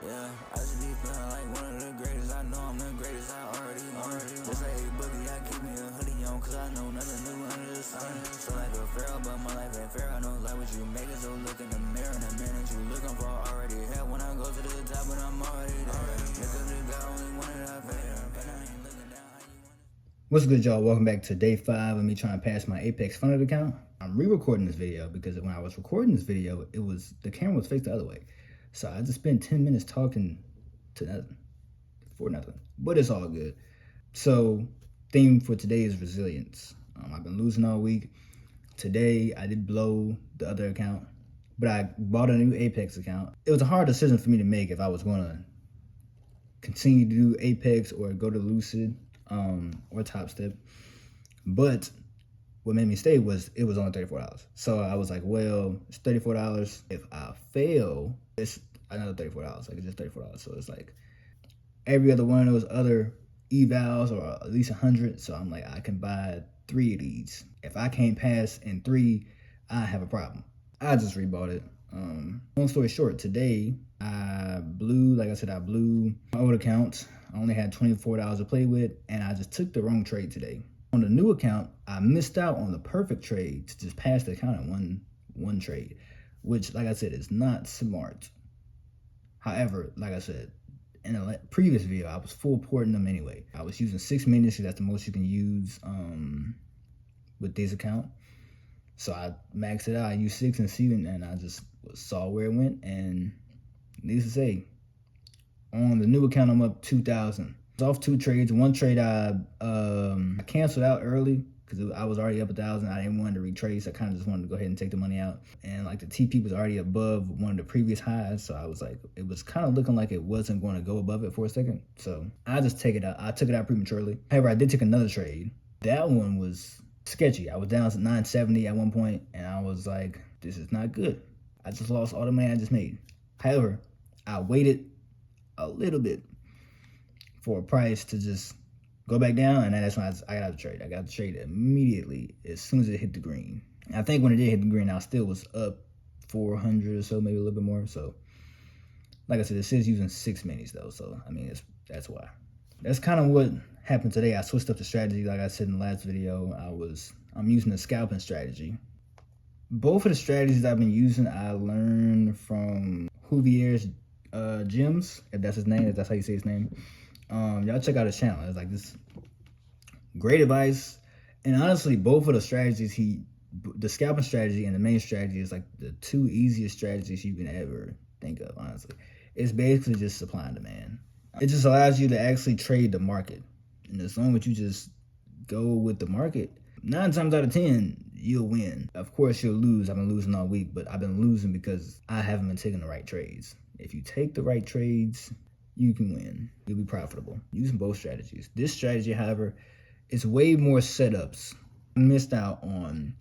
Yeah, I just be feeling like one of the greatest. I know I'm the greatest, I already know. Just like a boogie, I keep me a hoodie on, cause I know nothing new under the sun. So like a pharaoh, but my life ain't fair. I know like what you make it, so look in the mirror. And the man that you looking for already have. When I go to the top, but I'm already there. Because the God only wanted I fair. And I ain't looking down how you want it. What's good, y'all? Welcome back to day 5 of me trying to pass my Apex Funded account. I'm re-recording this video because when I was recording this video, the camera was faced the other way. So I just spent 10 minutes talking to nothing, for nothing, but it's all good. So theme for today is resilience. I've been losing all week. Today I did blow the other account, but I bought a new Apex account. It was a hard decision for me to make if I was going to continue to do Apex or go to Lucid or Top Step. But what made me stay was it was only $34. So I was like, well, it's $34. If I fail, it's another $34. Like, it's just $34. So it's like every other one of those other evals or at least 100. So I'm like, I can buy 3 of these. If I can't pass in 3, I have a problem. I just rebought it. Long story short, today I blew my old account. I only had $24 to play with, and I just took the wrong trade today. On the new account, I missed out on the perfect trade to just pass the account in one trade, which, like I said, is not smart. However, like I said, in a previous video, I was full porting them anyway. I was using 6 minutes because that's the most you can use with this account. So I maxed it out. I used 6 and 7, and I just saw where it went. And needless to say, on the new account, I'm up 2,000. I was off 2 trades. One trade I canceled out early because I was already up 1,000. I didn't want to retrace. I kind of just wanted to go ahead and take the money out. And like the TP was already above one of the previous highs, so I was like, it was kind of looking like it wasn't going to go above it for a second. So I just take it out. I took it out prematurely. However, I did take another trade. That one was sketchy. I was down to 970 at one point, and I was like, this is not good. I just lost all the money I just made. However, I waited a little bit for a price to just go back down, and that's when I got the trade. I got the trade immediately as soon as it hit the green. And I think when it did hit the green, I still was up 400 or so, maybe a little bit more. So, like I said, this is using 6 minis though, so I mean, that's why. That's kind of what happened today. I switched up the strategy, like I said in the last video. I'm using the scalping strategy. Both of the strategies I've been using, I learned from Juvier's Gems, if that's his name, if that's how you say his name. Y'all check out his channel. It's like this great advice. And honestly, both of the strategies, the scalping strategy and the main strategy is like the 2 easiest strategies you can ever think of, honestly. It's basically just supply and demand. It just allows you to actually trade the market. And as long as you just go with the market, 9 times out of 10, you'll win. Of course, you'll lose. I've been losing all week, but I've been losing because I haven't been taking the right trades. If you take the right trades, you can win. You'll be profitable using both strategies. This strategy, however, is way more setups. I missed out on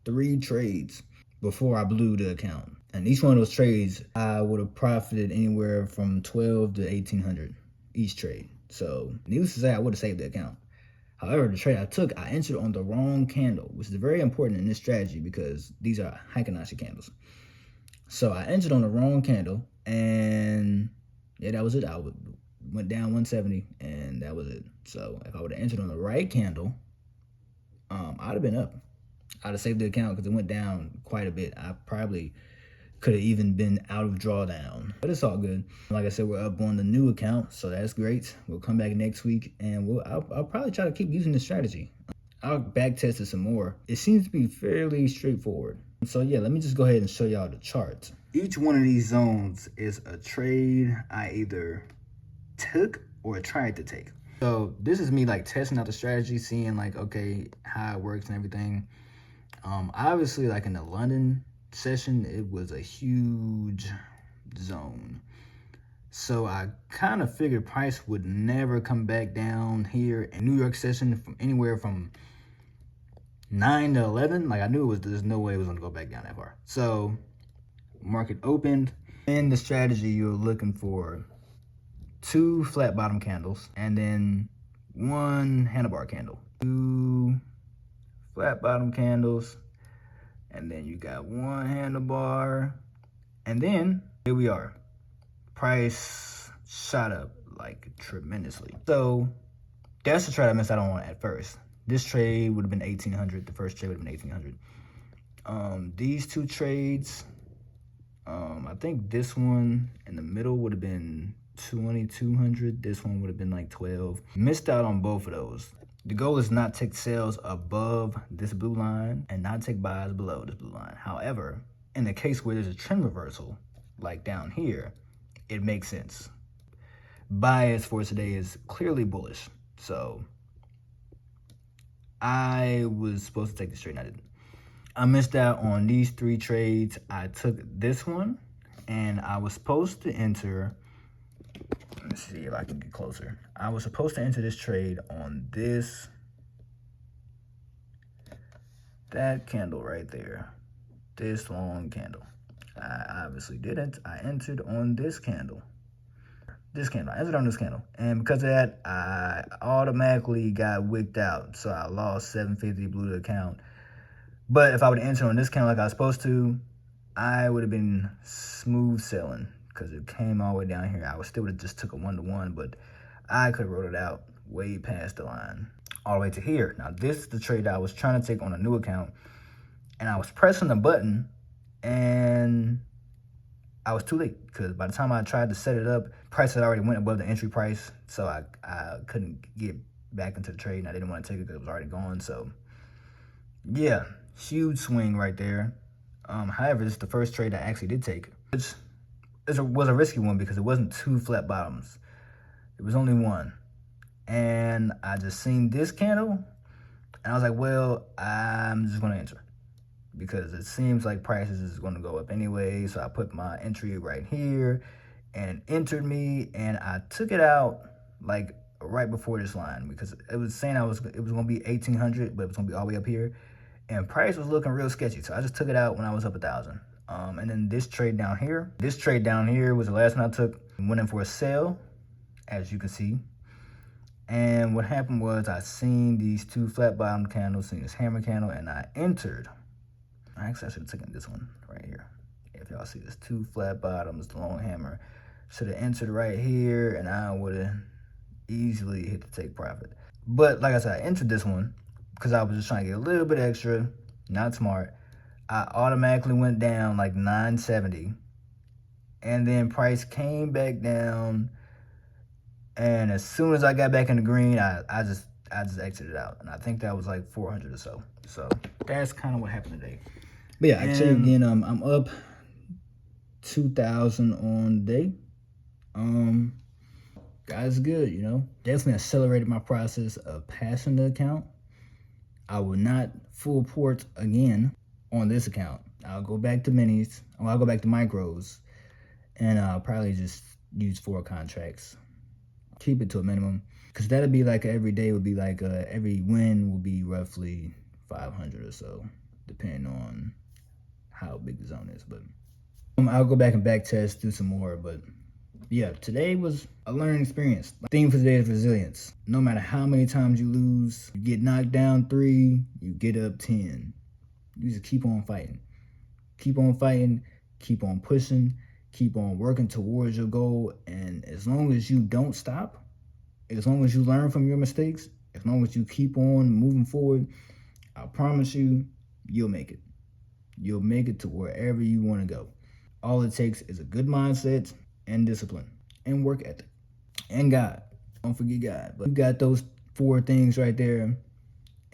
3 trades before I blew the account. And each one of those trades, I would have profited anywhere from 12 to 1,800 each trade. So needless to say, I would have saved the account. However, the trade I took, I entered on the wrong candle, which is very important in this strategy because these are Heikin-Ashi candles. So I entered on the wrong candle, and yeah, that was it. I went down 170, and that was it. So if I would have entered on the right candle, I'd have been up. I'd have saved the account because it went down quite a bit. I probably could have even been out of drawdown, but it's all good. Like I said, we're up on the new account, so that's great. We'll come back next week, and I'll probably try to keep using this strategy. I'll back test it some more. It seems to be fairly straightforward. So yeah, let me just go ahead and show y'all the charts. Each one of these zones is a trade I either took or tried to take. So this is me like testing out the strategy, seeing like, okay, how it works and everything. Obviously, like in the London session, it was a huge zone. So I kind of figured price would never come back down here in New York session from anywhere from 9 to 11. Like I knew there's no way it was gonna go back down that far. So market opened. In the strategy, you're looking for 2 flat bottom candles and then 1 handlebar candle. 2 flat bottom candles, and then you got 1 handlebar, and then here we are. price shot up like tremendously. So that's the trade I missed out on at first. This trade would have been 1,800. The first trade would have been 1,800. These two trades, I think this one in the middle would have been 2,200. This one would have been like 12. Missed out on both of those. The goal is not take sales above this blue line and not take buys below this blue line. However, in the case where there's a trend reversal, like down here, it makes sense. Bias for today is clearly bullish. So I was supposed to take this trade and I didn't. I missed out on these three trades. I took this one and I was supposed to enter, let's see if I can get closer. I was supposed to enter this trade on that candle right there, this long candle. I obviously didn't. I entered on this candle. I entered on this candle. And because of that, I automatically got wicked out. So I lost $750, blew the account. But if I would have entered on this candle like I was supposed to, I would have been smooth sailing because it came all the way down here. I still would have just took a 1-to-1, but I could have wrote it out way past the line, all the way to here. Now, this is the trade that I was trying to take on a new account, and I was pressing the button, and I was too late because by the time I tried to set it up, price had already went above the entry price, so I couldn't get back into the trade, and I didn't want to take it because it was already gone. So, yeah, huge swing right there. However, this is the first trade I actually did take, which was a risky one because it wasn't two flat bottoms. It was only one. And I just seen this candle, and I was like, well, I'm just going to enter because it seems like prices is going to go up anyway. So I put my entry right here and entered me, and I took it out like right before this line because it was saying it was going to be 1,800, but it was going to be all the way up here. And price was looking real sketchy. So I just took it out when I was up 1,000. And then this trade down here was the last one I took. Went in for a sale, as you can see. And what happened was I seen these two flat bottom candles, seen this hammer candle, and I entered. Actually, I should have taken this one right here. If y'all see this two flat bottoms, the long hammer, should have entered right here, and I would have easily hit the take profit. But like I said, I entered this one because I was just trying to get a little bit extra, not smart. I automatically went down like 970, and then price came back down. And as soon as I got back in the green, I just exited out. And I think that was like 400 or so. So that's kind of what happened today. But yeah, actually, again, I'm up 2,000 on the day. Guys, good, you know. Definitely accelerated my process of passing the account. I will not full port again on this account. I'll go back to minis, or I'll go back to micros, and I'll probably just use 4 contracts. Keep it to a minimum, because that'll be like every day would be like every win will be roughly 500 or so, depending on how big the zone is. But I'll go back and back test, do some more. But yeah, today was a learning experience. The theme for today is resilience. No matter how many times you lose, you get knocked down 3, you get up 10. You just keep on fighting. Keep on fighting, keep on pushing, keep on working towards your goal. And as long as you don't stop, as long as you learn from your mistakes, as long as you keep on moving forward, I promise you, you'll make it. You'll make it to wherever you want to go. All it takes is a good mindset and discipline and work ethic and God. Don't forget God. But you got those 4 things right there,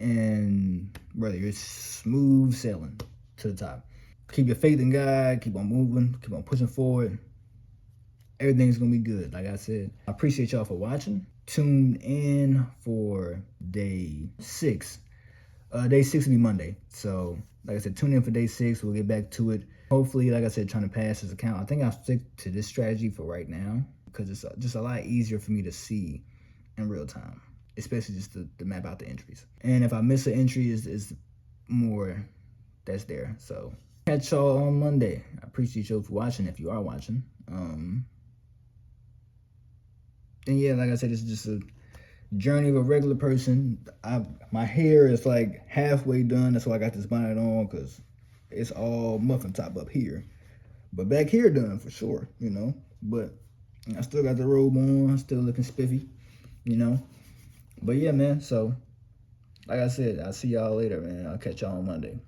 and brother, you're smooth sailing to the top. Keep your faith in God, keep on moving, keep on pushing forward. Everything's gonna be good, like I said. I appreciate y'all for watching. Tune in for day 6. Day 6 will be Monday. So, like I said, tune in for day 6. We'll get back to it. Hopefully, like I said, trying to pass this account. I think I'll stick to this strategy for right now because it's just a lot easier for me to see in real time, especially just to map out the entries. And if I miss an entry, is more that's there. So, catch y'all on Monday. I appreciate y'all for watching if you are watching. And yeah, like I said, it's just a journey of a regular person. My hair is like halfway done. That's why I got this bonnet on, because it's all muffin top up here. But back here done for sure, you know. But I still got the robe on, still looking spiffy, you know. But yeah, man, so like I said, I'll see y'all later, man. I'll catch y'all on Monday.